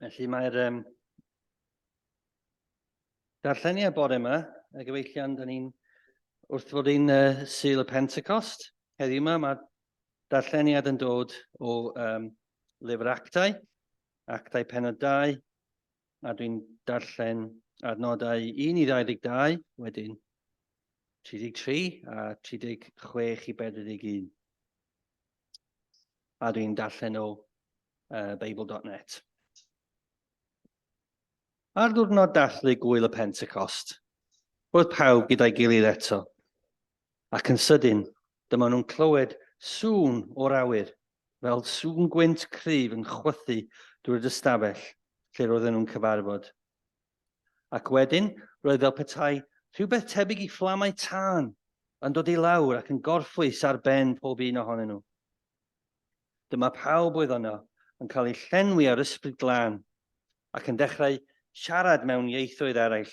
Felly mae'r darlleniau bore yma, y gyfeillion, da ni'n wrth fod i'n Sul y Pentecost. Heddiw yma mae darlleniad yn dod o lyfr Actau, Actau Pennod 2, a dwi'n darllen adnodau 1 i 22, wedyn 33 a 36 i 41. A dwi'n darllen o Bible.net. Ar ddiwrnod dathlu gwyl y Pentecost, roedd pawb gyda'i gilydd eto, ac yn sydyn, dyma nhw'n clywed sŵn o'r awyr, fel sŵn gwynt cryf yn chwythu drwy'r ystafell lle roedden nhw'n cyfarfod. Ac wedyn, roedd fel petai rhywbeth tebyg i fflamau tân yn dod i lawr ac yn gorffwys ar ben pob un ohonyn nhw. Dyma pawb oedd yno yn cael ei llenwi ar ysbryd glân ac yn dechrau siarad mewn ieithoedd eraill.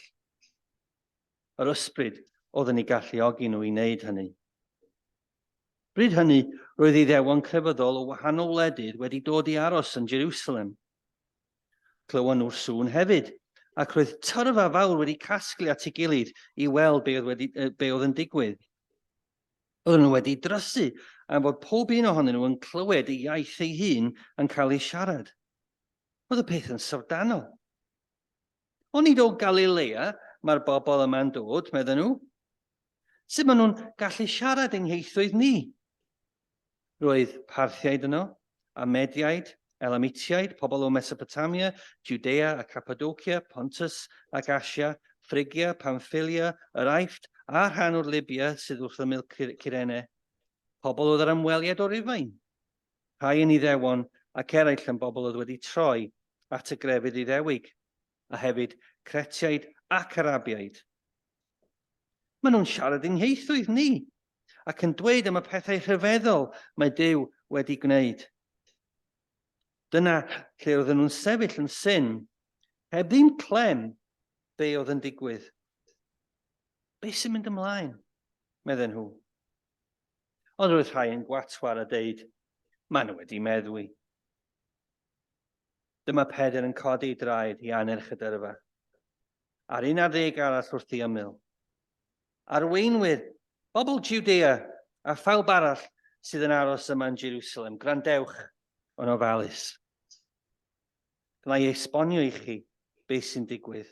Yr ysbryd oedd yn ei galluogi nhw i wneud hynny. Bryd hynny, roedd Iddewon crefyddol o wahanol wledydd wedi dod i aros yn Jerusalem. Clywon nhw'r sŵn hefyd, ac roedd tyrfa fawr wedi casglu at ei gilydd i weld be oedd yn digwydd. Oedden nhw wedi drysu am fod pob un ohonyn nhw yn clywed ei iaith ei hun yn cael ei siarad. Oedd y peth yn sawdanol. Ond nid o Galilea mae'r bobl yma'n dod, medden nhw. Sut maen nhw'n gallu siarad yng ngheithwydd ni? Roedd Parthiaid yno, a Mediaid, Elamitiaid, pobl o Mesopotamia, Judea a Cappadocia, Pontus ac Asia, Phrygia, Pamphylia, yr Aifft a rhan o'r Libia sydd wrth ymyl Cyrene. Pobl oedd yr ymweliad o Rufain. Rhai yn Iddewon ac eraill yn bobl oedd wedi troi at y grefydd Iddewig, a hefyd Cretiaid ac Arabiaid. Maen nhw'n siarad yng ngheithwydd ni, ac yn dweud am y pethau rhyfeddol mae Duw wedi gwneud. Dyna lle oedden nhw'n sefyll yn syn, heb ddim clem be oedd yn digwydd. Be sy'n mynd ymlaen, medden nhw. Ond roedd rhai yn gwatwar a deud, maen nhw wedi meddwi. Dyma Pedr yn codi draed i anerch y dyrfa. A'r 11 arall wrth ei ymyl. Arweinwyr, bobl Judea a phawb arall sydd yn aros yma yn Jerusalem, grandewch yn ofalus. Gwna i esbonio i chi beth sy'n digwydd.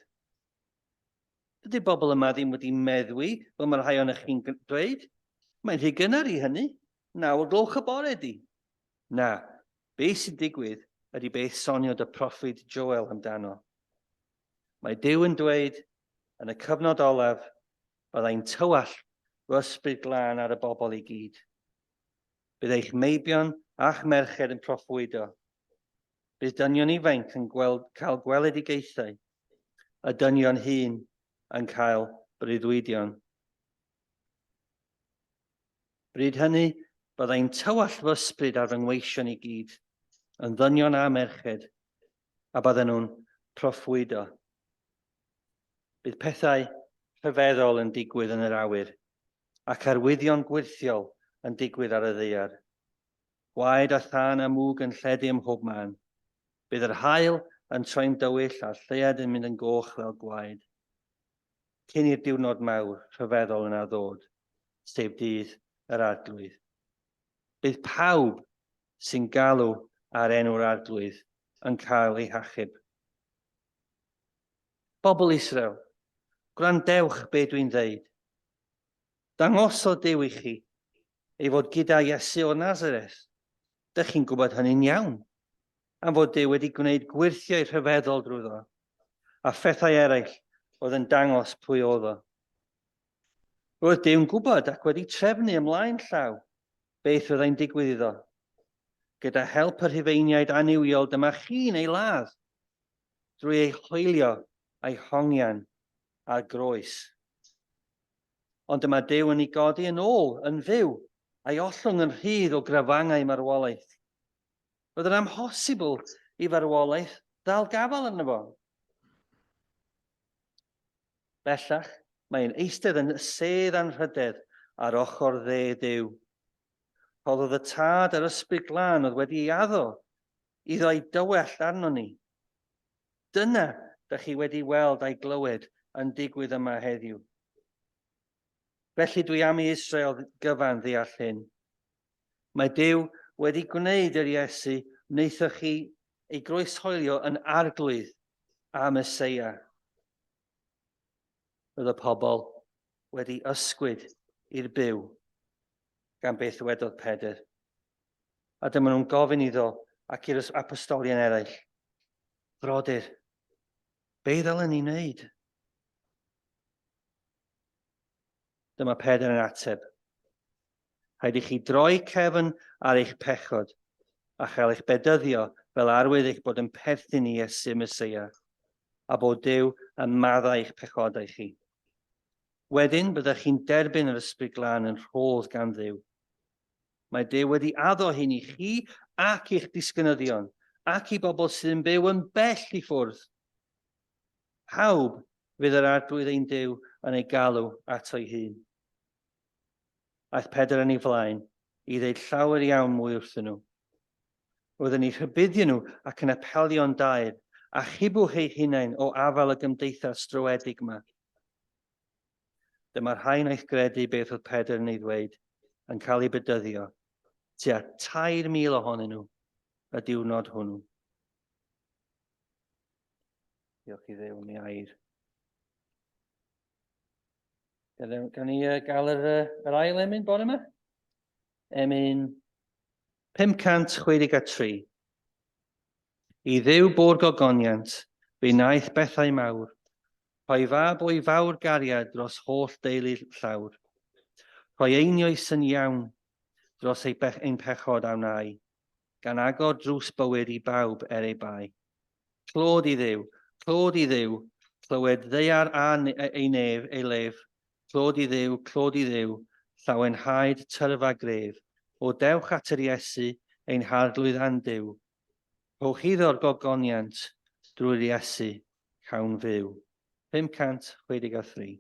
Dydy bobl yma ddim wedi meddwi fel mae rhai o'ch chi'n dweud. Mae'n rhy gynnar i hynny. 9 o'r gloch y bore di. Na, beth sy'n digwydd ydy beth soniodd y proffwyd Joel amdano. Mae Duw yn dweud yn y cyfnod olaf byddai'n tywall o ysbryd glân ar y bobl i gyd. Bydd eich meibion a'ch merched yn proffwydo. Bydd dynion ifanc yn cael gweledigaethau, a dynion hŷn yn cael breuddwydion. Bryd hynny, byddai'n tywall fy ysbryd ar fy ngweision i gyd, yn ddynion a merched, a bydden nhw'n proffwydo. Bydd pethau rhyfeddol yn digwydd yn yr awyr, ac arwyddion gwirthiol yn digwydd ar y ddaear. Gwaed a thân a mwg yn lledu ym mhob man. Bydd yr haul yn troi'n dywyll a'r lleuad yn mynd yn goch fel gwaed. Cyn i'r diwrnod mawr rhyfeddol yna ddod, sef dydd yr arglwydd. Bydd pawb sy'n galw ar enw'r arglwydd yn cael ei hachub. Bobl Israel, gwrandewch be dwi'n ddeud. Dangosodd Duw i chi ei fod gyda Iesu o Nazareth. Dych chi'n gwybod hynny'n iawn, am fod Duw wedi gwneud gwirthiau rhyfeddol drwyddo, a phethau eraill oedd yn dangos pwy oedd o. Roedd Duw'n gwybod ac wedi trefnu ymlaen llaw beth fyddai'n digwydd iddo. Gyda help y Rhufeiniaid aniwiol, dyma chi'n ei ladd, drwy ei hwylio a'i hongian a'r groes. Ond dyma Duw yn ei godi yn ôl, yn fyw, a'i ollwng yn rhydd o grafangau marwolaeth. Roedd yn amhosibl i farwolaeth ddal gafal arno fo. Bellach, mae'n eistedd yn sedd anrhydedd ar ochr dde Duw. Oedd y tad yr ysbryd glân oedd wedi ei addo iddo ei dywell arno ni. Dyna dych chi wedi weld a'i glywed yn digwydd yma heddiw. Felly dwi am i Israel gyfan ddeall hyn. Mae Duw wedi gwneud yr Iesu wnaethoch chi ei groeshoelio yn arglwydd a Meseia. Roedd y pobl wedi ysgwyd i'r byw gan beth wedodd Pedr. A dyma nhw'n gofyn iddo ac i'r apostolion eraill. Frodyr, be ddylen ni wneud? Dyma Pedr yn ateb. Rhaid i chi droi cefn ar eich pechod a chael eich bedyddio fel arwydd eich bod yn perthyn i Iesu Meseia a bod Duw yn maddau eich pechodau chi. Wedyn byddech chi'n derbyn yr Ysbryd Glân yn rhodd gan Dduw. Mae Duw wedi addo hyn i chi ac i'ch disgynyddion ac i bobl sydd yn byw yn bell i ffwrdd. Pawb fydd yr arglwydd ein Duw yn ei galw ato'i hun. Aeth Pedr yn ei flaen i ddeud llawer iawn mwy wrthyn nhw. Roedden ni rhybuddio nhw ac yn apelio'n daer a chibwch eich hunain o afal y gymdeithas drowedig yma. Dyma'r rhain eich gredu beth oedd Pedr yn ei ddweud yn cael ei bedyddio, tua 3,000 ohonyn nhw y diwrnod hwnnw. Diolch i Dduw am ei air. Gawn ni gael yr ail emyn bore yma? Emyn 563. I Dduw bo'r gogoniant, fe wnaeth bethau mawr, rhoi fab o'i fawr gariad dros holl deulu llawr, rhoi einioes yn iawn dros ein pechod a wnau, gan agor drws bywyd i bawb ei bai. Clod i Dduw, clywed ddeiar a ei lef, clod i Dduw, llawenhaid tyrfa gref, o dewch at yr Iesu, ein harglwydd a'n Duw. Rhowch iddo'r gogoniant drwy'r Iesu cawn fyw. 563.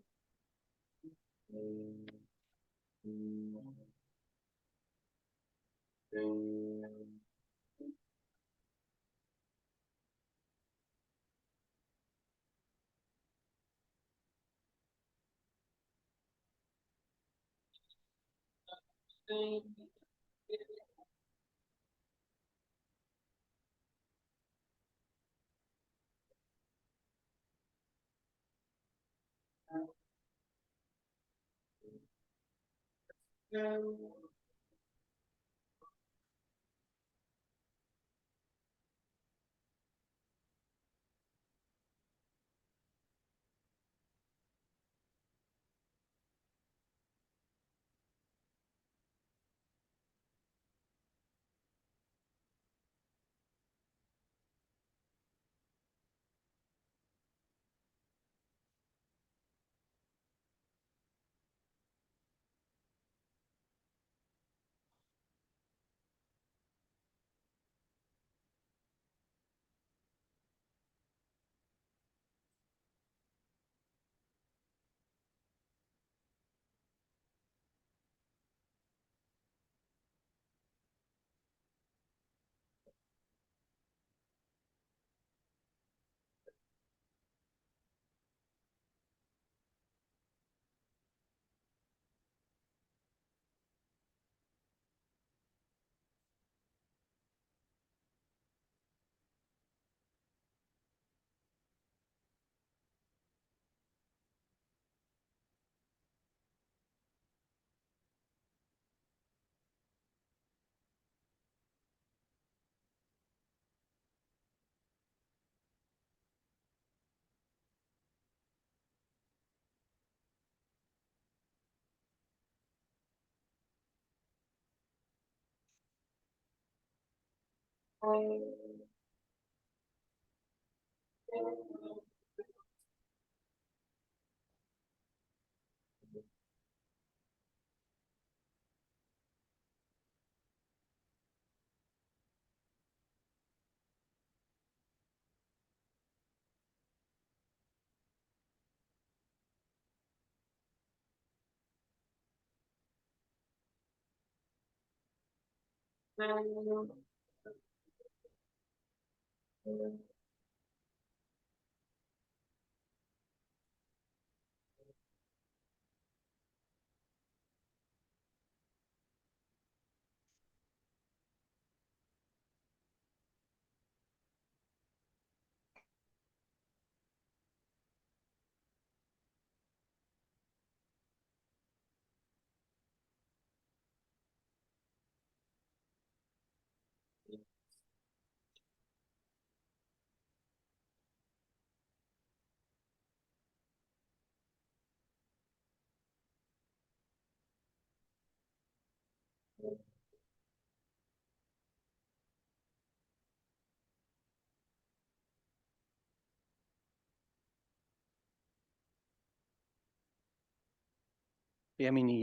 Fi am i ni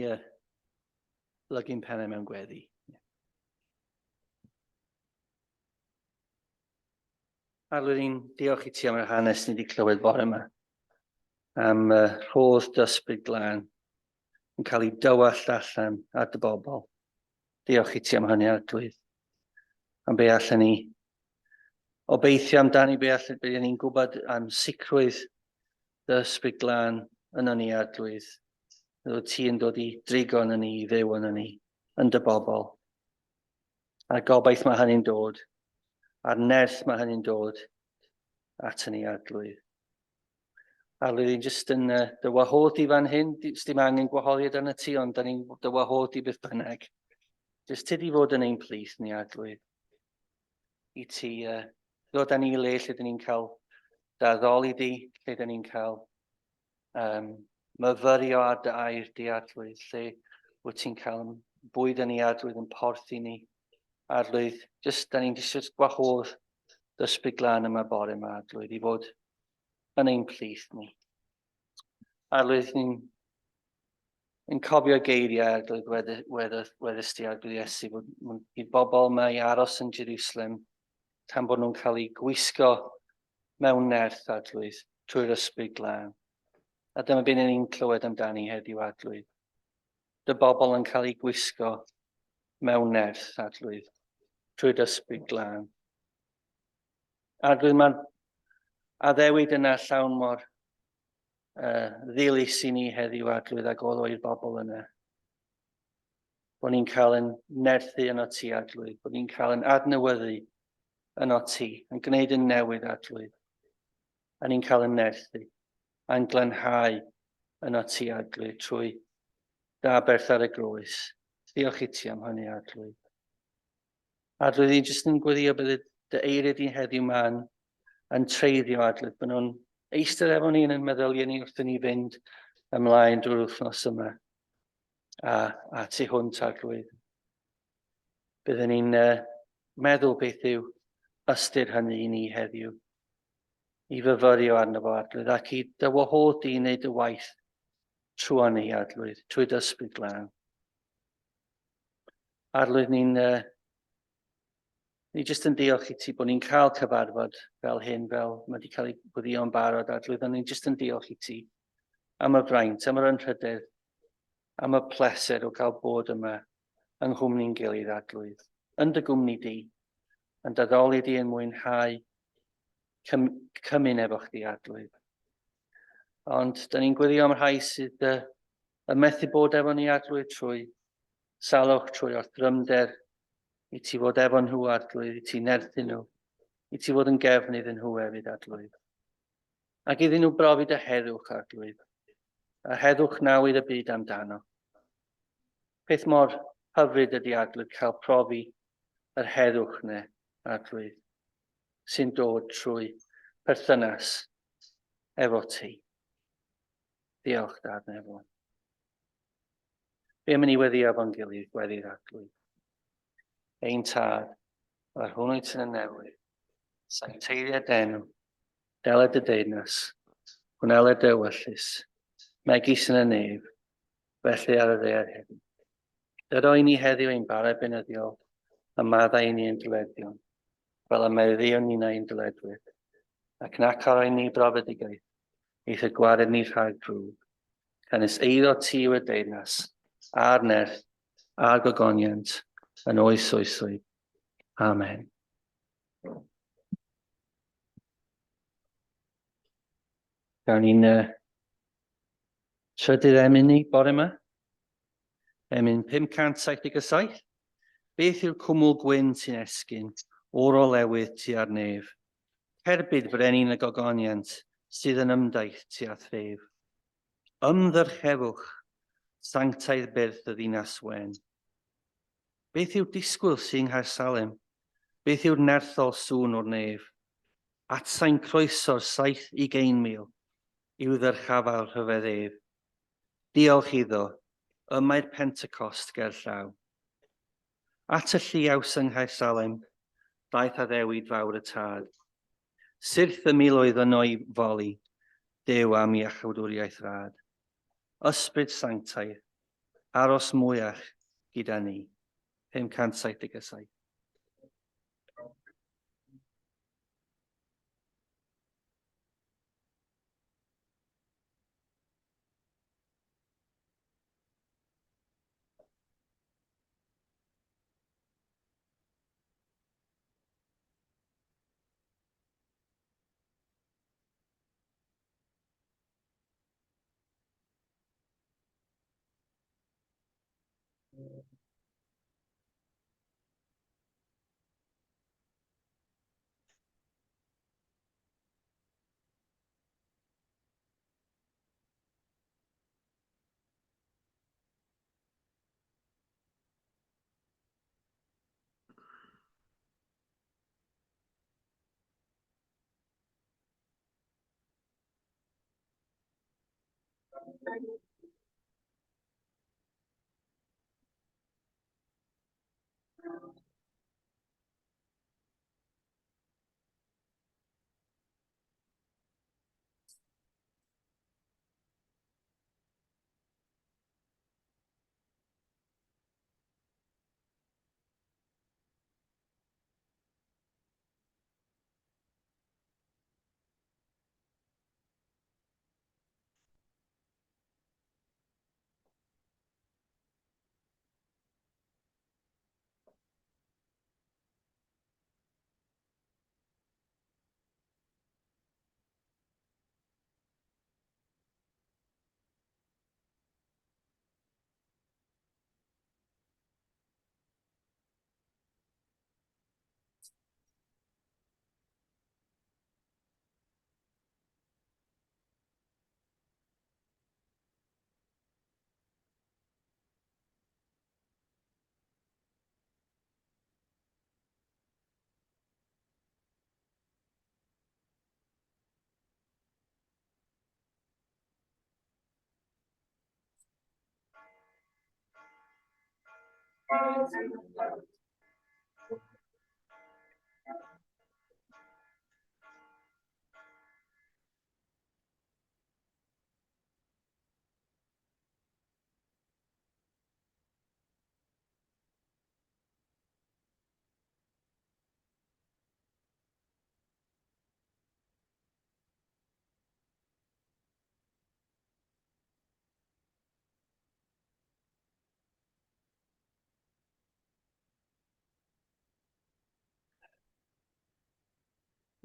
lygu'n pennau mewn gweddi. Arlwydd ni'n diolch i ti am yr hanes ni wedi clywed bore yma. Am rhodd dysbryd glân yn cael ei dywallt allan ar dy bobl. Diolch i ti am hynny Arglwydd. Am be allan ni obeithio amdani, be ni'n gwybod am sicrwydd dysbryd glân yna ni Arglwydd. Roedd ti yn dod i drigo yna ni, i fyw yna ni, yn dy bobl. A'r gobaith mae hynny'n dod, a'r nerth mae hynny'n dod at ni Arglwydd. Arglwydd ni'n jyst yn dy wahodd i fan hyn, dim angen gwahoddiad yna ti, ond da ni'n dy wahodd i beth bynnag. Jyst ti di fod yn ein plith ni Arglwydd. I ti ddod â ni i le lle da ni'n cael daddoli di, lle da ni'n cael myfyrio ar dy air di Arglwydd, lle wyt ti'n cael bwyd yn ni Arglwydd yn porthi ni. Arglwydd, da ni'n jyst gwahodd dysbryd glân yma bore yma Arglwydd i fod yn ein plith ni. Arglwydd ni'n cofio geiriau Arglwydd wedys ti Arglwydd Iesu bod i'r bobl yma i aros yn Jerusalem tan bod nhw'n cael ei gwisgo mewn nerth Arglwydd trwy'r ysbryd glân. A dyma beth ni'n clywed amdani heddiw Arglwydd. Dy bobl yn cael ei gwisgo mewn nerth Arglwydd trwy'r ysbryd glân. Arglwydd mae'r addewid yna llawn mor ddilys i ni heddiw Arglwydd ag oedd o'r bobl yna. Bod ni'n cael yn nerthu yno ti Arglwydd, bod ni'n cael yn adnewyddu yno ti, yn gwneud yn newydd Arglwydd. A ni'n cael yn nerthu, a'n glanhau yno ti Arglwydd trwy daberth ar y groes. Diolch i ti am hynny Arglwydd. Arglwydd ni'n jyst yn gweddio bydd dy eiriau di heddiw ma'n yn treiddio Arglwydd, bod nhw'n eistedd efo ni yn meddyliau ni wrth ni fynd ymlaen drwy'r wythnos yma. A tu hwnt Arglwydd. Byddwn ni'n meddwl beth yw ystyr hynny i ni heddiw. I fyfyrio arno fo Arglwydd ac i dy wahodd di i wneud y waith trwy ni Arglwydd, trwy dysbryd glân. Arglwydd ni'n jyst yn diolch i ti bod ni'n cael cyfarfod fel hyn, fel mae wedi cael ei gweddio'n barod Arglwydd, ond ni'n jyst yn diolch i ti am y fraint, am yr anrhydedd, am y pleser o cael bod yma yng nghwmni'n gilydd Arglwydd, yn dy gwmni di, yn daddoli di yn mwynhau cymyn efo chdi Arglwydd. Ond da ni'n gweddio am rhai sydd yn methu bod efo ni Arglwydd trwy salwch, trwy orthrymder, i ti fod efo nhw Arglwydd, i ti nerthu nhw, i ti fod yn gefnydd yn nhw hefyd Arglwydd. Ac iddyn nhw brofi dy heddwch Arglwydd, a heddwch nawdd y byd amdano. Peth mor hyfryd ydy Arglwydd cael profi yr heddwch yna Arglwydd, sy'n dod trwy perthynas efo ti. Diolch Dad nefo. Fe am i ni weddi efo'n gilydd, weddi'r Arglwydd. Ein tad, ar hwnnw sy'n y newydd, sancteiriad enw, deled y deyrnas, hwneled y wyllus, megis yn y nef, felly ar y ddeir heddiw. Dyro i ni heddiw ein bara benyddiol, a maddau i ni yn dyleddion, fel y meddion ni'n ein dyledwyr, ac nac ar ein ni brofedigaeth, eith y gwared ni rhag drwg, cynnes eiddo ti yw y deyrnas, a'r nerth, a'r gogoniant, yn oes oesoedd. Amen. Gawn ni'n trydydd emyn ni bore yma. Emyn 577. Beth yw'r cwmwl gwyn sy'n esgyn o'r olewydd tu ar nef? Cerbyd frenin y gogoniant sydd yn ymdaith tu at ddef. Ymddyrchefwch, sanctaidd byrth y ddinas wen. Beth yw'r disgwyl sy'n Nghaersalem? Beth yw'r nerthol sŵn o'r nef? At sain croeso'r 720,000 i'w ddyrchafal rhyfedd ef. Diolch iddo, yma'r Pentecost ger llaw. At y lliaws yng Nghaersalem, daeth a ddewid fawr y tad. Syrth y miloedd yno i foli, Dew am i achawdwriaeth rad. Ysbryd sanctaidd, aros mwyach gyda ni. 577.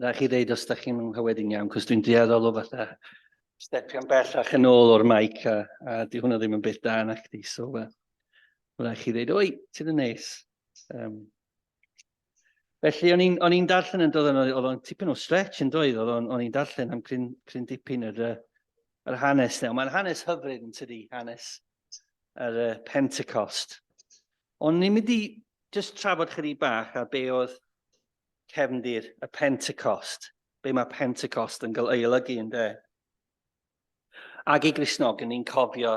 Na chi ddeud os da chi'n nghyweddin iawn, cos dwi'n dueddol o fatha stepio'n bellach yn ôl o'r maic a di hwnna ddim yn beth da na chdi, so rhaid chi ddeud, oi, ti'n y nes. Felly, o'n i'n darllen yn dod oedd o'n tipyn o stretch yn doedd, o'n i'n darllen am cryn dipyn yr hanes now. Mae'n hanes hyfryd yn tydi, hanes yr Pentecost. Ond ni'n mynd i just trafod chydig bach a be oedd cefndir y Pentecost. Be mae Pentecost yn olygu yn de. Ag i Gristnog, ni'n cofio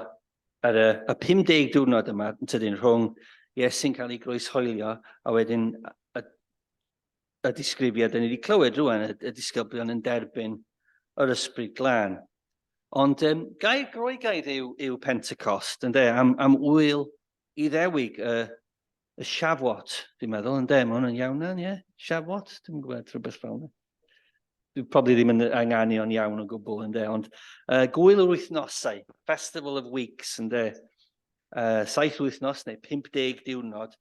y 50 diwrnod yma yn tydyn rhwng Iesu'n cael ei groeshoelio a wedyn y disgrifiad ni wedi clywed rwan, y disgyblion yn derbyn yr ysbryd glân. Ond gair Groegaidd yw Pentecost, yn de, am wyl i ddewig y Siafwot, dwi'n meddwl, yn de, mae hwnna'n iawn yn, ie? Siafwot, dwi'n gwybod rhywbeth fel yna. Dwi'n probably ddim yn anganion iawn o gwbl, yn de, ond gwyl yr wythnosau, Festival of Weeks, yn de, 7 wythnos neu 50 diwrnod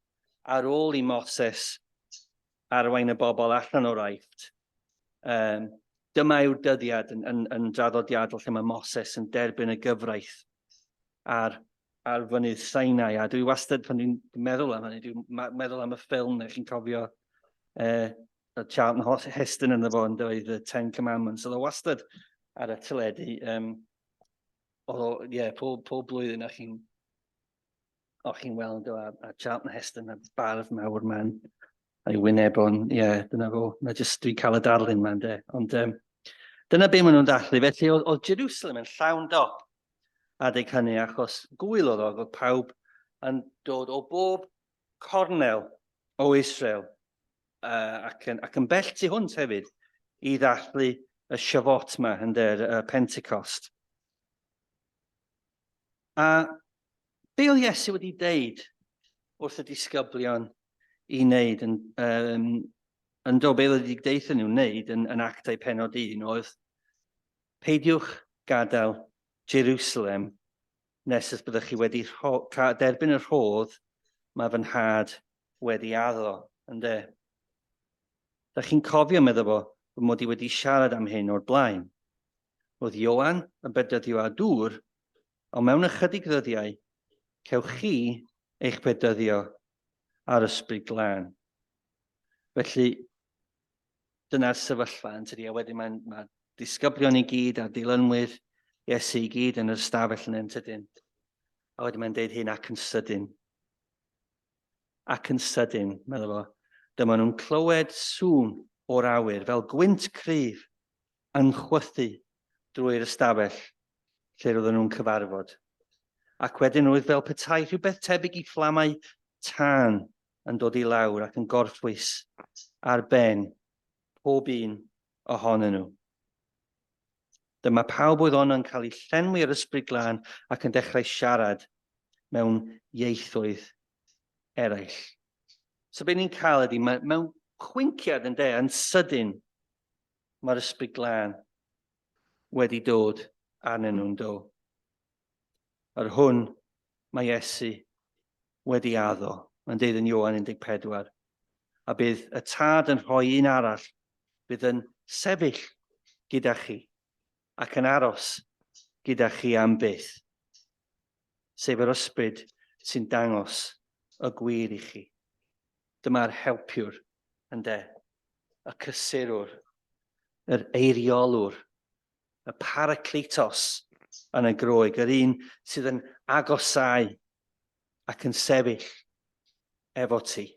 ar ôl i Moses arwain y bobl allan o'r Aifft. Dyma yw'r dyddiad yn draddodiadol lle mae Moses yn derbyn y gyfraith ar fynydd Sinai. A dwi wastad, pan dwi'n meddwl am hynny, dwi'n meddwl am y ffilm neu chi'n cofio Charlton Heston yn fo yn dweud The Ten Commandments. Oedd o wastad ar y teledu. Pob blwyddyn o'ch chi'n weld a Charlton Heston a bardd mawr man. A'i wyneb o'n, dyna fo. Na jyst dwi'n cael y darlun ma'n de. Ond dyna be maen nhw'n dathlu. Felly oedd Jerusalem yn llawn dop adeg hynny, achos gwyl oedd pawb yn dod o bob cornel o Israel ac yn bell tu hwnt hefyd i ddathlu y Siafot yma yn der Pentecost. A Be oedd Iesu wedi deud wrth y disgyblion i wneud yn do, be oedd wedi deud nhw wneud yn actau penod 1 oedd peidiwch gadael Jerusalem nes ys byddwch chi wedi derbyn y rhodd mae fy nhad wedi addo. Ynde? Da chi'n cofio, medda fo, fy mod i wedi siarad am hyn o'r blaen. Oedd Ioan yn bedyddio â dŵr, ond mewn ychydig ddyddiau, cewch chi eich bedyddio ar ysbryd glân. Felly, dyna'r sefyllfa yn tydi, a wedyn mae disgyblion i gyd a dilynwyr Iesu i gyd yn yr ystafell yn entydyn. A wedyn mae'n deud hyn ac yn sydyn. Ac yn sydyn, meddwl fo, dyma nhw'n clywed sŵn o'r awyr fel gwynt cryf yn chwythu drwy'r ystafell lle roedden nhw'n cyfarfod. Ac wedyn roedd fel petai rhywbeth tebyg i fflamau tân yn dod i lawr ac yn gorffwys ar ben pob un ohonyn nhw. Dyma pawb oedd yn cael ei llenwi ar ysbryd glân ac yn dechrau siarad mewn ieithoedd eraill. So be ni'n cael ydy, mewn chwinciad yn sydyn, mae'r ysbryd glân wedi dod arnyn nhw'n do. Ar hwn mae Iesu wedi addo. Mae'n deud yn Ioan 14. A bydd y tad yn rhoi un arall, bydd yn sefyll gyda chi ac yn aros gyda chi am byth. Sef yr ysbryd sy'n dangos y gwir i chi. Dyma'r helpiwr ynde, y cysurwr, yr eiriolwr, y paracletos yn y groeg, yr un sydd yn agosau ac yn sefyll efo ti,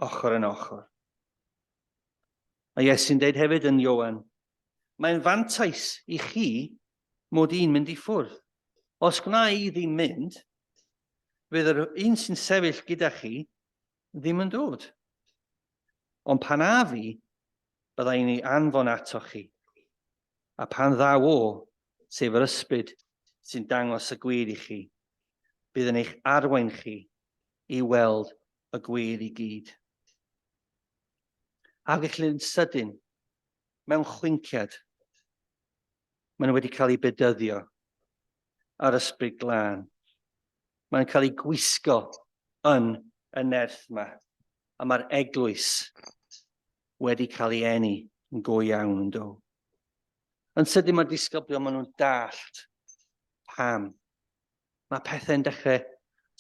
ochr yn ochr. A Iesu'n deud hefyd yn Ioan, mae'n fantais i chi mod i'n mynd i ffwrdd. Os gwna i ddim mynd, fydd yr un sy'n sefyll gyda chi ddim yn dod. Ond pan a fi, byddai'n ei anfon ato chi. A pan ddaw o, sef yr ysbryd sy'n dangos y gwir i chi, bydd yn eich arwain chi i weld y gwir i gyd. Ac felly yn sydyn, mewn chwinciad, maen nhw wedi cael eu bedyddio ar ysbryd glân. Maen nhw'n cael eu gwisgo yn y nerth yma. A mae'r eglwys wedi cael ei eni yn go iawn yn do. Yn sydyn mae'r disgyblion, maen nhw'n dallt pam. Mae pethau'n dechrau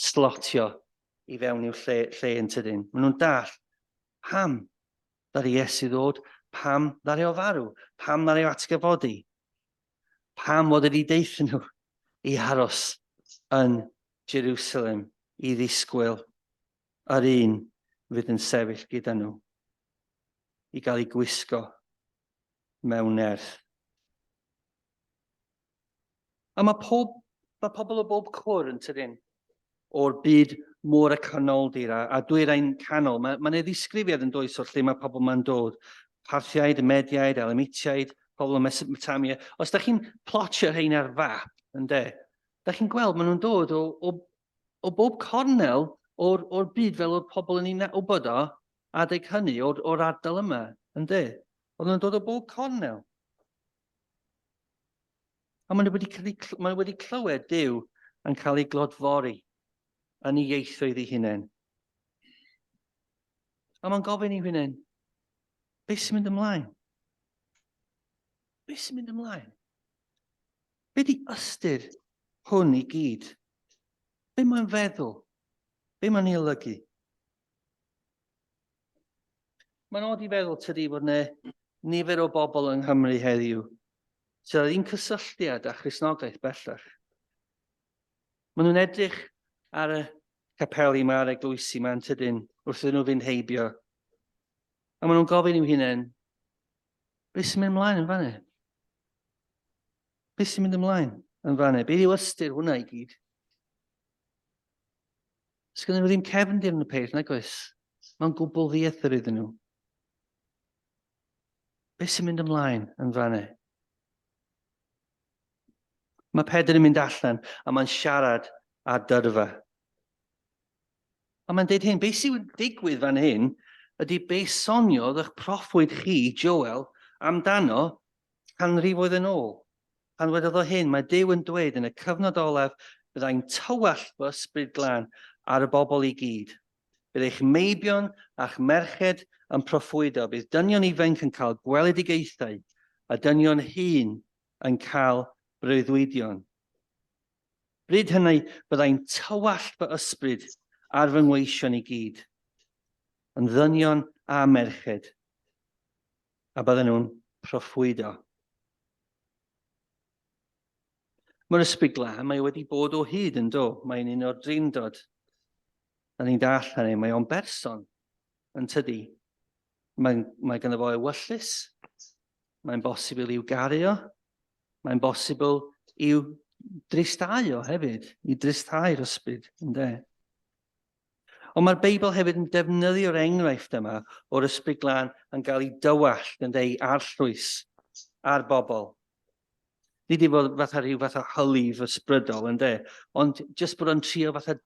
slotio i fewn i'w lle yn tydyn. Maen nhw'n dallt pam ddaru Iesu ddod, pam ddaru o farw, pam ddaru o atgyfodi, pam oedd wedi deithio nhw i aros yn Jerusalem i ddisgwyl yr un fydd yn sefyll gyda nhw, i gael ei gwisgo mewn nerth. A mae pobl o bob cwr yn tydyn, o'r byd môr y canoldir, a dwy'r ein canol. Mae'n ddisgrifiad yn does o'r lle mae pobl ma'n dod. Parthiaid, Mediaid, Elamitiaid, pobl o Mesopotamia. Os da chi'n plotio rhain ar fap, ynde, da chi'n gweld maen nhw'n dod o bob cornel o'r byd fel o'r pobl yn ei wybod o, adeg hynny o'r ardal yma, ynde. Oedd nhw'n dod o bob cornel. A maen nhw wedi clywed Duw yn cael ei glodfori yn ei ieithoedd ei hunain. A mae'n gofyn i hunain, beth sy'n mynd ymlaen? Beth sy'n mynd ymlaen? Be di ystyr hwn i gyd? Be mae'n feddwl? Be mae'n ei olygu? Mae'n od i feddwl tydi fod nifer o bobl yng Nghymru heddiw sydd ar un cysylltiad â Christnogaeth bellach. Maen nhw'n edrych ar y capeli yma, ar eglwysi yma yn tydyn, wrth iddyn nhw fynd heibio. A maen nhw'n gofyn i'w hunain, beth sy'n mynd ymlaen yn fan'na? Beth sy'n mynd ymlaen yn fan'na? Be yw ystyr hwnna i gyd? Sgynny nhw ddim cefndir yn y peth, nag oes? Mae'n gwbl ddiethyr iddyn nhw. Beth sy'n mynd ymlaen yn fan'na? Mae Pedr yn mynd allan a mae'n siarad a dyrfa. A mae'n dweud hyn, beth sy'n digwydd fan hyn ydy beth soniodd eich proffwyd chi, Joel, amdano canrifoedd yn ôl. Pan wedodd o hyn, mae Duw yn dweud yn y cyfnod olaf byddai'n tywall fy ysbryd glân ar y bobl i gyd. Bydd eich meibion a'ch merched yn proffwydo. Bydd dynion ifanc yn cael gweledigaethau a dynion hŷn yn cael breuddwydion. Bryd hynny byddai'n tywall fy ysbryd ar fy ngweision i gyd, yn ddynion a merched, a bydden nhw'n proffwydo. Mae'r ysbryd glân, mae wedi bod o hyd yn do. Mae'n un o'r drindod. Da ni'n darllen ei, mae o'n berson, yn tydi. Mae ganddo fo ewyllus, mae'n bosibl i'w gario, mae'n bosibl i'w dristau o hefyd, i dristau'r ysbryd, ynddo. Ond mae'r Beibl hefyd yn defnyddio'r enghraifft yma o'r ysbryd glân yn cael ei dywallt, ynddo, arllwys ar bobl. Nid i fod fatha rhyw fath o hylif ysbrydol, ynddo, ond jyst bod yn trio fatha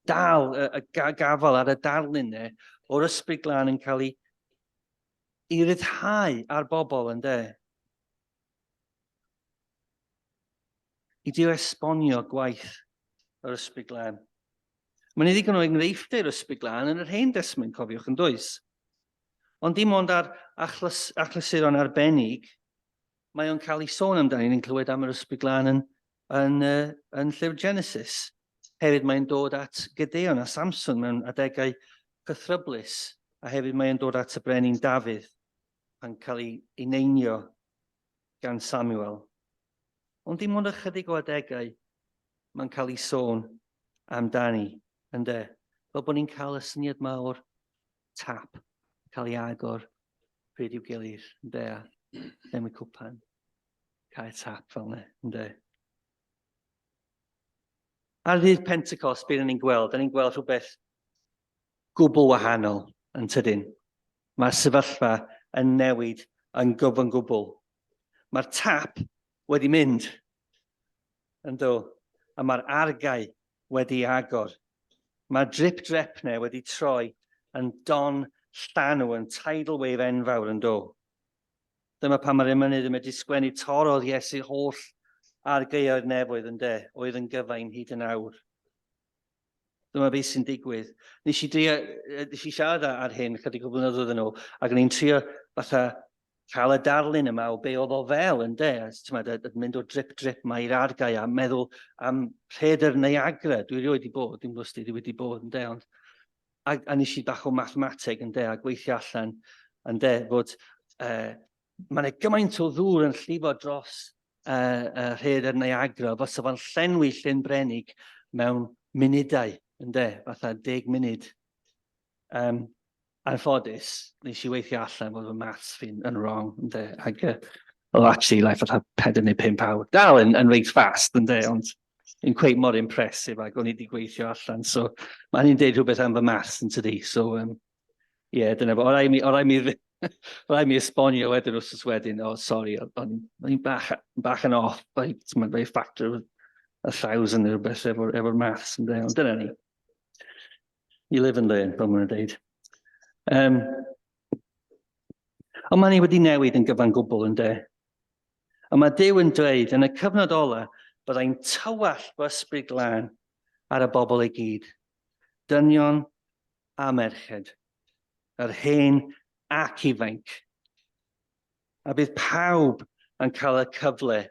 dal y gafal ar y darlun o'r ysbryd glân yn cael ei ryddhau ar bobl, ynddo. I dio esbonio gwaith yr ysbryd glân. Mae'n ddigon o enghreifftiau'r ysbryd glân yn yr Hen Testament, cofiwch yn does. Ond dim ond ar achlysuron arbennig, mae o'n cael ei sôn amdani, ni'n clywed am yr ysbryd glân yn llyfr Genesis. Hefyd mae'n dod at Gideon a Samson mewn adegau cythryblus, a hefyd mae'n dod at y brenin Dafydd pan cael ei uneinio gan Samuel. Ond dim ond ychydig o adegau mae'n cael ei sôn amdani, ynddo. Fel bod ni'n cael y syniad yma o'r tap, cael ei agor pryd i'w gilydd, ynddo. Ddim y cwpan, cael y tap fel yna, ynddo. Ar ddydd Pentecost, beth ni'n gweld? Da ni'n gweld rhywbeth gwbl wahanol yn tydyn. Mae'r sefyllfa yn newid yn gyfan gwbl. Mae'r tap wedi mynd, ynddo, a mae'r argau wedi agor. Mae'r drip-drepnau wedi troi yn don llanw, yn tidal wave enfawr, ynddo. Dyma pan mae'r emynydd yn medru sgwennu torodd Iesu'r holl argeuoedd nefoedd, ynddo, oedd yn gyfain hyd yn awr. Dyma beth sy'n digwydd. Nes i siarad ar hyn chydig o blynyddoedd yn ôl, ac ni'n trio fatha cael y darlun yma o be oedd o fel, ynddo. Yn mynd o drip-drip yma i'r argau a meddwl am rhedr Niagara. Dwi wedi bod, dim bwysig, dwi wedi bod, ynddo. A nes i bach o mathemateg, ynddo, a gweithio allan, ynddo, fod mae'n gymaint o ddŵr yn llifo dros rhedr Niagara, fos o fan llenwi llyn brenig mewn munudau, ynddo, fatha 10 munud. Anffodus, nes i weithio allan bod y maths fi'n yn wrong, ynddo, ac actually, like, fatha 4 neu 5 awr. Dal yn reit fast, ynddo, ond yn cweith mor impressive, ac o'n i wedi gweithio allan, so mae'n i'n deud rhywbeth am fy maths yn tydi, so, dyna fo, o rai mi esbonio wedyn wrth wedyn, sorry, o'n i'n bach yn off, mae'n factor of 1,000 neu rhywbeth efo'r maths, ynddo, ond dyna ni. You live and learn, fel mae'n deud. Ond mae ni wedi newid yn gyfan gwbl, ynddo. A mae Duw yn dweud, yn y cyfnod ola, byddai'n tywall fy ysbryd glân ar y bobl i gyd. Dynion a merched, yr hen ac ifanc. A bydd pawb yn cael y cyfle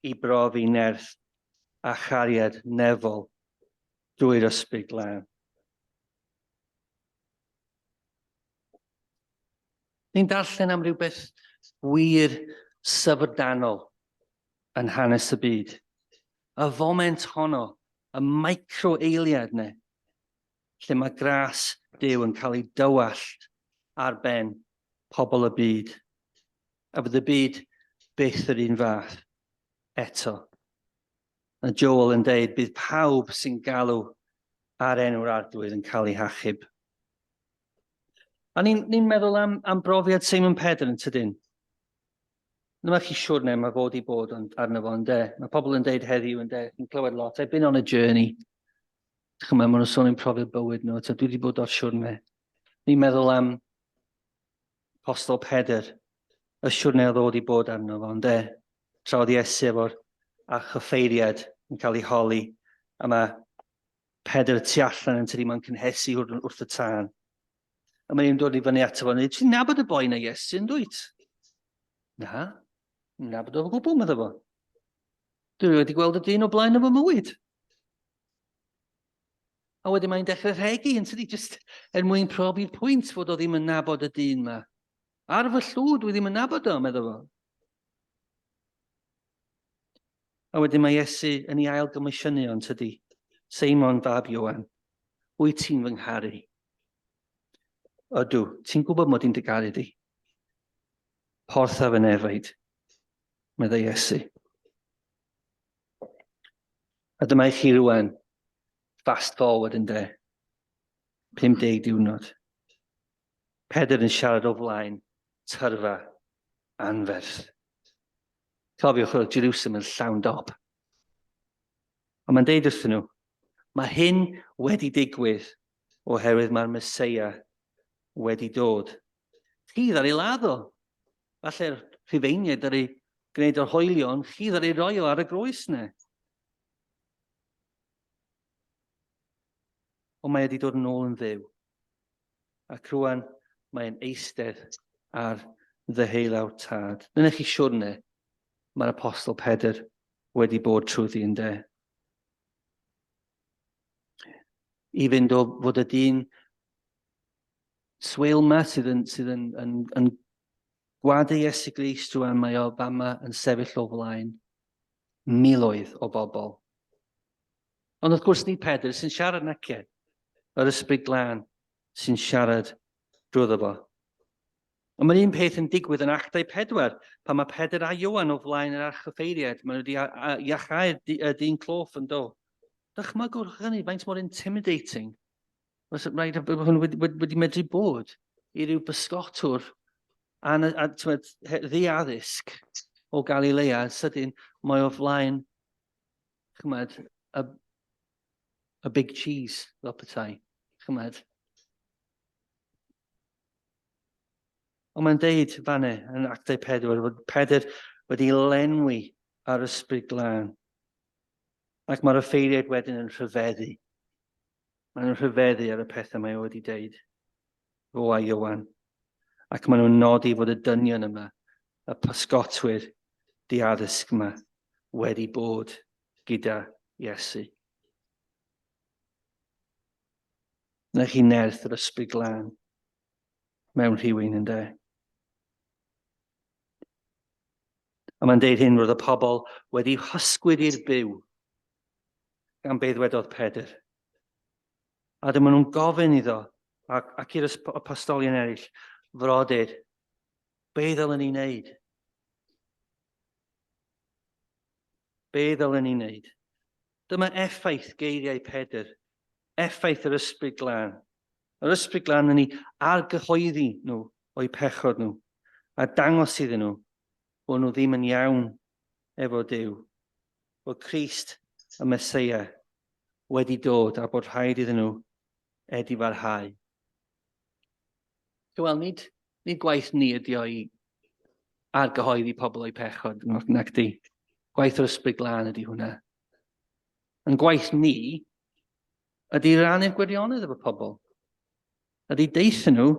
i brofi nerth a chariad nefol drwy'r ysbryd glân. Ni'n darllen am rhywbeth wir syfrdanol yn hanes y byd. Y foment honno, y micro-eiliad ne, lle mae gras Duw yn cael ei dywallt ar ben pobl y byd. A bydd y byd byth yr un fath eto. A Joel yn deud bydd pawb sy'n galw ar enw'r arglwydd yn cael ei hachub. A ni'n meddwl am brofiad Simon Pedr yn tydyn. Dyma chi siwr ne, mae fod i bod arno fo, ynddo. Mae pobl yn deud heddiw, ynddo. Ni'n clywed lot. I've been on a journey. Chymau, maen nhw'n sôn yn profiad bywyd nhw. Dwi wedi bod o'r siwrne. Ni'n meddwl am Apostol Pedr, y siwrne oedd wedi bod arno fo, ond tra oedd Iesu efo'r a chyffeiriad yn cael ei holi, a mae Pedr tu allan yn tydi mae'n cynhesu wrth y tân. A mae'n dod i fyny ato fo, ti'n nabod y boi na Iesu yn dwyt? Na, yn nabod o'r gwbl, medda fo. Dwi wedi gweld y dyn o blaen o fy mywyd. A wedyn mae'n dechrau rhegi, yn tydi, just mwyn profi'r pwynt fod o ddim yn nabod y dyn yma. Ar fy llwyd, dwi ddim yn nabod o, medda fo. A wedyn mae Iesu yn ei ail gymisiynu o'n tydi. Seimon fab Ioan, wyt ti'n fy ngharu? Ydw, ti'n gwybod mod i'n dy garu di? Portha fy nefaid, medda Iesu. A dyma i chi rwan, fast forward yn 50 diwrnod. Pedr yn siarad o flaen, tyrfa, anferth. Cofiwch oedd Jerusalem yn llawn dop. A mae'n deud wrthyn nhw, mae hyn wedi digwydd oherwydd mae'r Meseia wedi dod. Chi ddar ei laddo. Falle'r rhufeiniaid ar ei gwneud o'r hoelion, chi ddar ei roi o ar y groes ne. Ond mae wedi dod yn ôl yn dduw. Ac rwan mae'n eistedd ar ddeheulawr tad. Dyna chi siwrne mae'r Apostol Pedr wedi bod trwyddi yn de. I fynd o fod y dyn swil yma sydd yn gwadu Iesu Grist rwan, mae o fama yn sefyll o flaen miloedd o bobl. Ond wrth gwrs ni Pedr sy'n siarad naciau. Yr ysbryd glân sy'n siarad drwyddo fo. Ond mae'r un peth yn digwydd yn Actau 4, pan mae Pedr a Ioan o flaen yr archyffeiriad. Maen nhw wedi iachau'r dyn cloff yn do. Dychmygwch hynny, faint mor intimidating. Wedi medru bod i ryw bysgotwr ddi-addysg o Galilea, sydyn mae o flaen a big cheese fel petai. Ond mae'n deud fanne yn Actau 4 fod Pedr wedi lenwi ar ysbryd glân. Ac mae'r offeiriad wedyn yn rhyfeddu. Mae'n rhyfeddu ar y pethau mae wedi deud. Fo a Ioan. Ac maen nhw'n nodi fod y dynion yma, y pysgotwyr di-addysg yma, wedi bod gyda Iesu. Na chi nerth yr ysbryd glân mewn rhywun yn de. A mae'n deud hyn roedd y pobl wedi hysgwyd i'r byw gan beth wedodd Pedr. A dyma nhw'n gofyn iddo, ac i'r apostolion eraill, frodyr, be ddylen ni wneud? Be ddylen ni wneud? Dyma effaith geiriau Pedr, effaith yr ysbryd glân. Yr ysbryd glân yn ei argyhoeddi nhw o'i pechod nhw, a dangos iddyn nhw bod nhw ddim yn iawn efo Duw. Bod Crist, y Meseia, wedi dod a bod rhaid iddyn nhw edifarhau. Wel, nid gwaith ni ydi o i argyhoeddi pobl o'i pechod, nac di. Gwaith yr ysbryd glân ydi hwnna. Yn gwaith ni ydi rannu'r gwirionedd efo pobl. Ydi deithio nhw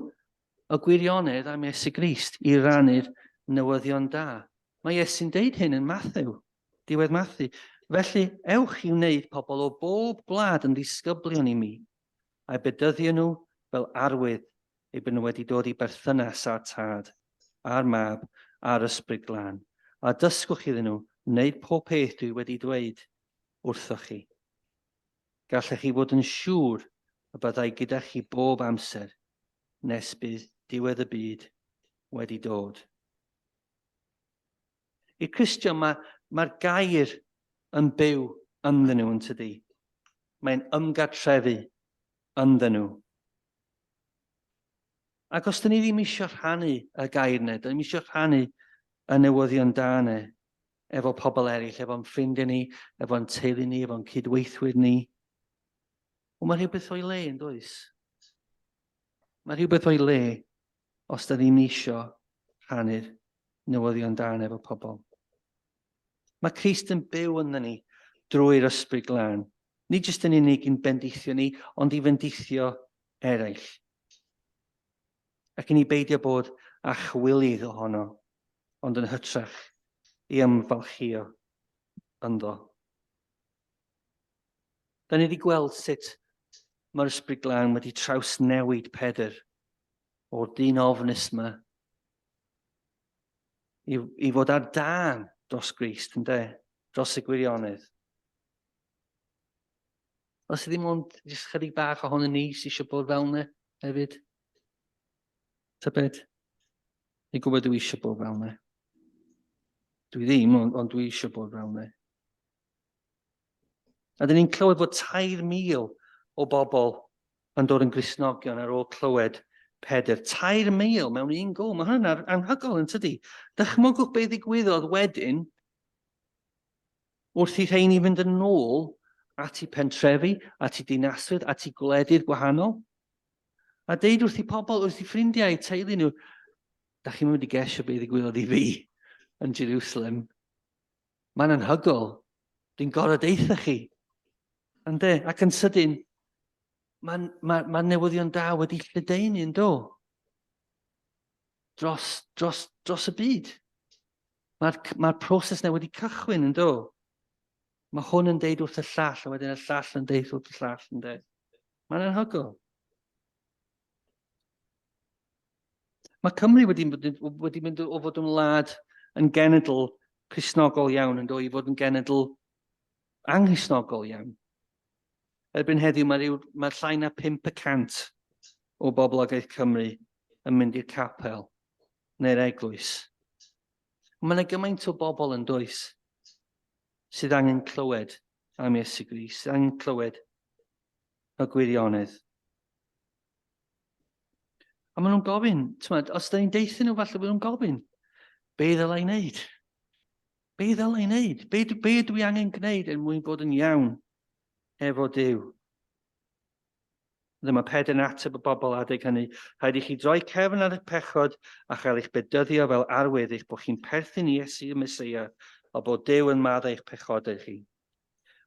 y gwirionedd am Iesu Grist i rannu'r newyddion da. Mae Iesu'n deud hyn yn Mathew, diwedd Mathew. Felly, ewch i wneud pobl o bob gwlad yn ddisgyblion i mi, a'i bedyddio nhw fel arwydd eu bod nhw wedi dod i berthynas â'r tad, a'r mab, a'r ysbryd glân. A dysgwch iddyn nhw wneud pob peth dwi wedi dweud wrthoch chi. Gallech chi fod yn siŵr y byddai gyda chi bob amser nes bydd diwedd y byd wedi dod. I'r Cristion mae'r gair yn byw ynddyn nhw yn tydi. Mae'n ymgartrefu ynddyn nhw. Ac os dyn ni ddim eisiau rhannu y gair ne, dyn ni eisiau rhannu y newyddion da ne, efo pobl eraill, efo'n ffrindiau ni, efo'n teulu ni, efo'n cydweithwyr ni, Ond mae rhywbeth o'i le yn does? Mae rhywbeth o'i le os da ni'n isio rhannu'r newyddion da efo pobl. Mae Crist yn byw ynddo ni drwy'r ysbryd glân. Nid jyst yn unig i'n bendithio ni, ond i bendithio eraill. Ac i ni beidio bod â chwilydd ohono, ond yn hytrach i ymfalchio ynddo. Da ni wedi gweld sut mae'r ysbryd glân wedi trawsnewid Pedr o'r dyn ofnus yma i fod ar dân dros Grist, dros y gwirionedd. Os ydy ond jyst chydig bach ohono ni sy'n eisiau bod fel yna hefyd? Tybed? Ni'n gwybod dwi eisiau bod fel yna. Dwi ddim, ond dwi eisiau bod fel yna. A dyn ni'n clywed fod 3,000 o bobl yn dod yn Gristnogion ar ôl clywed Pedr. 3,000 mewn un go. Mae hynny'n anhygoel yn tydi. Dychmygwch beth ddigwyddodd wedyn wrth i rheini fynd yn ôl at i pentrefi, at i dinaswydd, at i gwledydd gwahanol. A deud wrth i pobl, wrth i ffrindiau, teulu nhw, da chi'n mynd i gesio beth ddigwyddodd i fi yn Jerusalem. Mae'n anhygoel. Dwi'n gorfod eitha chi. Ac yn sydyn, mae newyddion da wedi lledaenu yn do. Dros y byd. Mae'r proses na wedi cychwyn yn do. Mae hwn yn deud wrth y llall, a wedyn y llall yn deud wrth y llall yn deud. Mae'n anhygoel. Mae Cymru wedi mynd o fod yn wlad yn genedl Cristnogol iawn yn do, i fod yn genedl anghristnogol iawn. Erbyn heddiw mae llai na 5% o boblogaeth Cymru yn mynd i'r capel neu'r eglwys. Mae yna gymaint o bobl yn does sydd angen clywed am Iesu Grist, sydd angen clywed y gwirionedd. A maen nhw'n gofyn, os da ni'n deithio nhw falle bod nhw'n gofyn, be ddylai wneud? Be ddylai wneud? Be dwi angen gwneud er mwyn bod yn iawn efo Duw? Dyma Pedr yn ateb y bobl adeg hynny. Rhaid i chi droi cefn ar eich pechod a chael eich bedyddio fel arwydd eich bod chi'n perthyn i Iesu y Meseia a bod Duw yn maddau eich pechodau chi.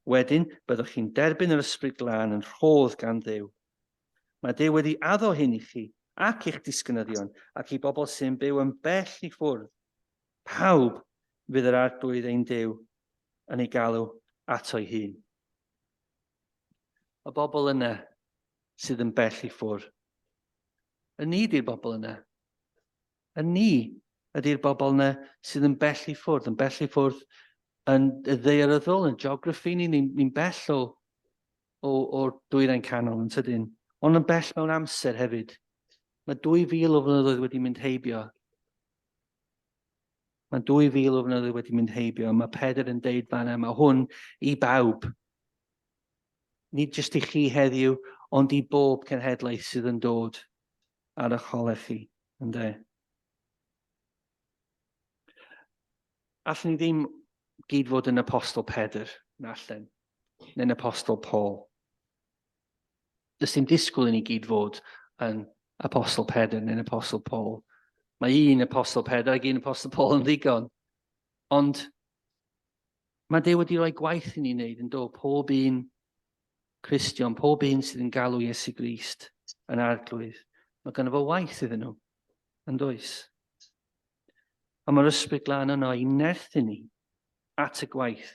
Wedyn, byddwch chi'n derbyn yr ysbryd glân yn rhodd gan Duw. Mae Duw wedi addo hyn i chi ac i'ch disgynyddion ac i bobl sy'n byw yn bell i ffwrdd. Pawb fydd yr arglwydd ein Duw yn ei galw ato'i hun. Y bobl yna sydd yn bell i ffwrdd. Y ni di'r bobl yna. Y ni ydy'r bobl yna sydd yn bell i ffwrdd yn ddaearyddol, yn geography ni'n bell o'r dwyrain canol yn tydyn. Ond yn bell mewn amser hefyd. Mae 2,000 o flynyddoedd wedi mynd heibio. Mae 2,000 o flynyddoedd wedi mynd heibio. Mae Pedr yn deud fan'na, mae hwn i bawb. Nid jyst i chi heddiw, ond i bob cenhedlaeth sydd yn dod ar eich holau chi. Allen ni ddim gyd fod yn apostol Pedr, allen, neu'n apostol Paul. Does dim disgwyl i ni gyd fod yn apostol Pedr neu'n apostol Paul. Mae un apostol Pedr ac un apostol Paul yn ddigon. Ond mae Duw wedi rhoi gwaith i ni wneud yn do, pob un Cristion, pob un sydd yn galw Iesu Grist yn arglwydd. Mae gynno fo waith iddyn nhw, yn does. A mae'r ysbryd glân yno i nerthu ni at y gwaith,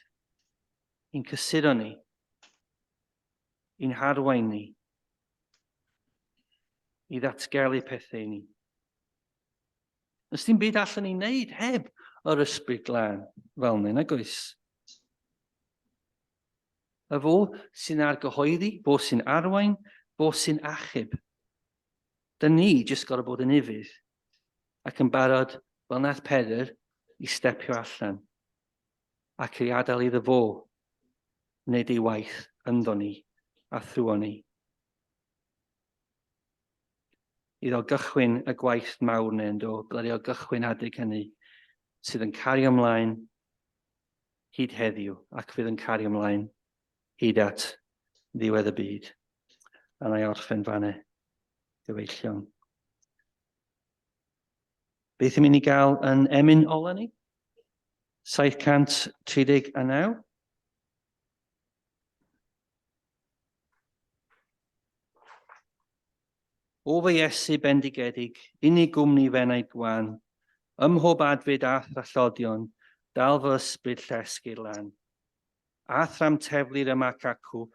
i'n cysuro ni, i'n harwain ni, i ddatgelu pethau ni. Ys dim byd allan ni'n neud heb yr ysbryd glân fel ni, nag oes? Y fo sy'n argyhoeddi, fo sy'n arwain, fo sy'n achub. Dyna ni jyst gorau bod yn ifydd ac yn barod fel nath Pedr i stepio allan ac i adael iddo fo wneud ei waith ynddo ni a thrwo ni. Iddo gychwyn y gwaith mawr neu'n do, bydde o gychwyn adeg hynny sydd yn cario ymlaen hyd heddiw ac fydd yn cario ymlaen hyd at ddiwedd y byd. A na i orffen fanne. Gyfeillion. Beth ym mynd i gael yn emyn ola ni? 739. O fy Iesu bendigedig, unig gwmni fenau gwan, ym mhob adfyd a thrallodion, dal fy ysbryd llesgu'r lan. A thram teflu'r yma cacw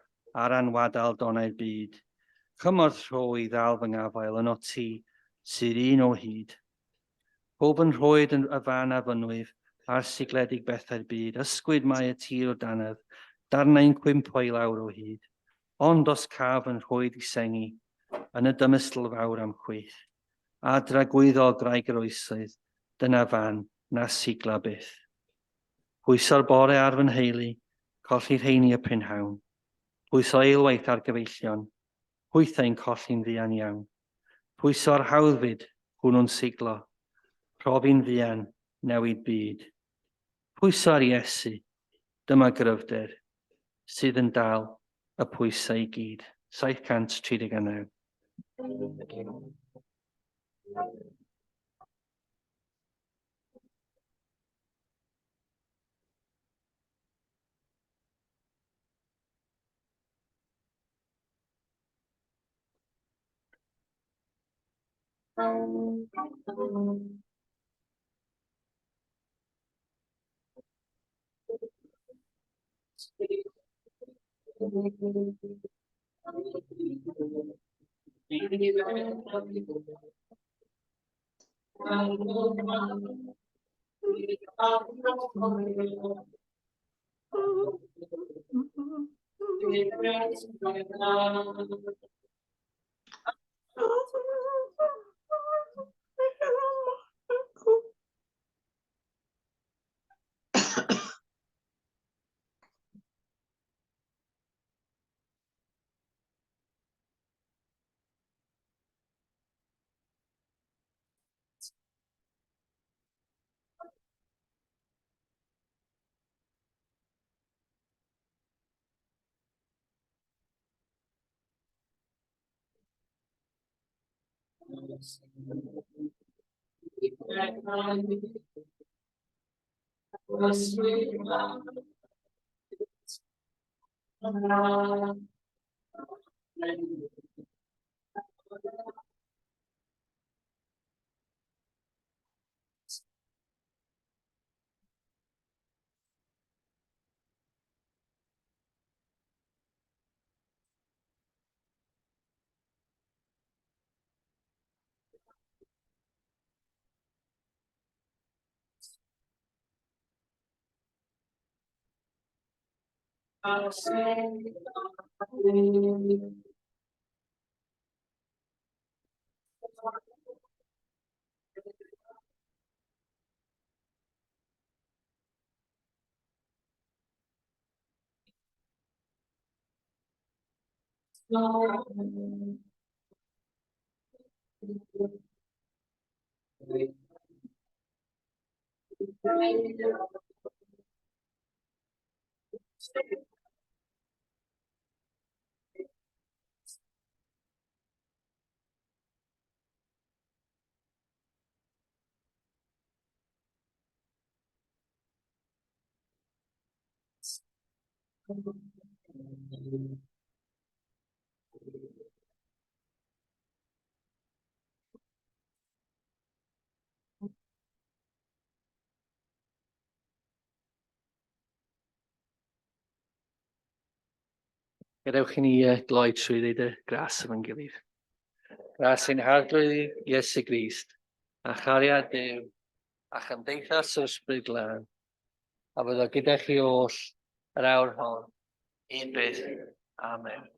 ar anwadal donau'r byd, chymorth rho i ddal fy ngafael yn o ti, sydd un o hyd. Pob yn rhoed yn y fan a fynwyf, a'r sigledig bethau'r byd, ysgwyd mae y tir o danydd, darnau'n cwympo i lawr o hyd. Ond os caf yn rhoed i sengi, yn y dymysl fawr am chwith, a dragwyddo graig yr oesoedd, dyna fan na sigla byth. Pwyso'r bore ar fy nheulu, colli rheini y prynhawn. Pwyso eilwaith ar gyfeillion, pwythau'n colli'n ddian iawn. Pwyso'r hawddfyd, hwnnw'n siglo, profi'n ddian, newid byd. Pwyso'r Iesu, dyma gryfder, sydd yn dal y pwysau i gyd. 739. Gadewch i ni gloi trwy ddeud y gras efo'n gilydd. Gras ein harglwydd Iesu Grist, a chariad Duw, a chymdeithas o'r ysbryd glân, a fydd o gyda chi oll yr awr hon, un byth. Amen.